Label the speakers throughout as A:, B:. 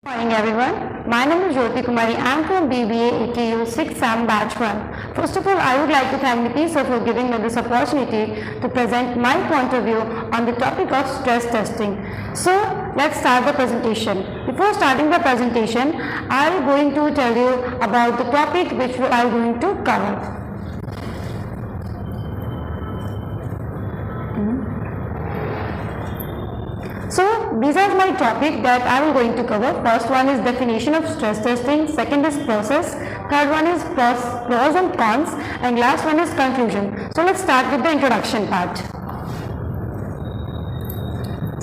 A: Good morning everyone. My name is Jyoti Kumari. I am from BBA-SEM6 batch 1. First of all, I would like to thank the PSO for giving me this opportunity to present my point of view on the topic of stress testing. So, let's start the presentation. Before starting the presentation, I am going to tell you about the topic which we are going to cover. So, these are my topic that I am going to cover. First one is definition of stress testing, second is process, third one is pros and cons, and last one is conclusion. So, let's start with the introduction part.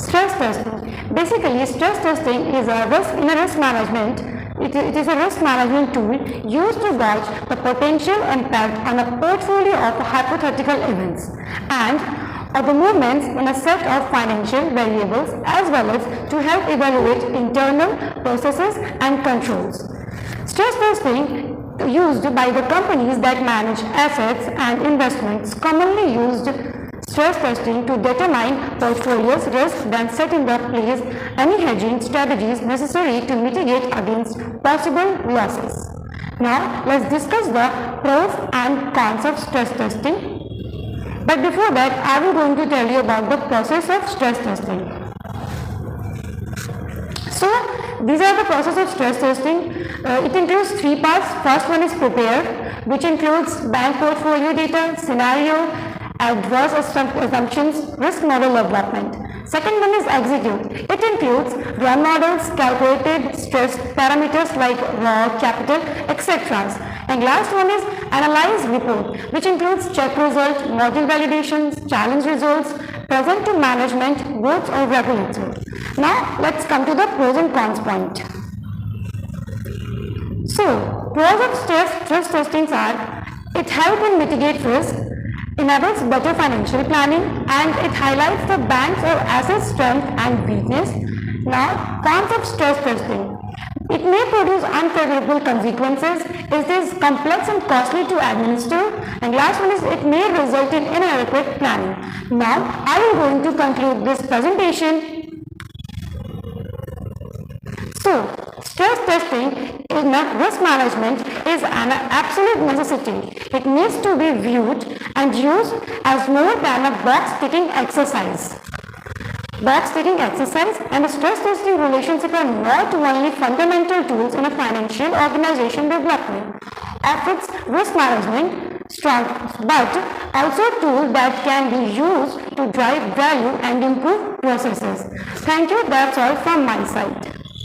A: Stress testing. Basically, stress testing is a risk management. It is a risk management tool used to gauge the potential impact on a portfolio of hypothetical events and or the movements in a set of financial variables, as well as to help evaluate internal processes and controls. Stress testing used by the companies that manage assets and investments commonly used stress testing to determine portfolios risk, then set in place any hedging strategies necessary to mitigate against possible losses. Now let's discuss the pros and cons of stress testing. But before that, I am going to tell you about the process of stress testing. So, these are the process of stress testing. It includes three parts. First one is prepare, which includes bank portfolio data, scenario, adverse assumptions, risk model development. Second one is execute. It includes run models, calculated stress parameters like raw, capital, etc. And last one is analyze report, which includes check result, model validations, challenge results, present to management, boards or regulator. Now let's come to the pros and cons point. So pros of stress testings are it helps in mitigate risk, enables better financial planning, and it highlights the bank's or asset strength and weakness. Now cons of stress testing. It may produce unfavorable consequences. It is complex and costly to administer. And last one is it may result in inadequate planning. Now, I am going to conclude this presentation. So, stress testing in risk management is an absolute necessity. It needs to be viewed and used as more than a box-ticking exercise. Box-ticking exercise and stress testing relationship are not only fundamental tools in a financial organization development of its risk management strong, but also tools that can be used to drive value and improve processes. Thank you. That's all from my side.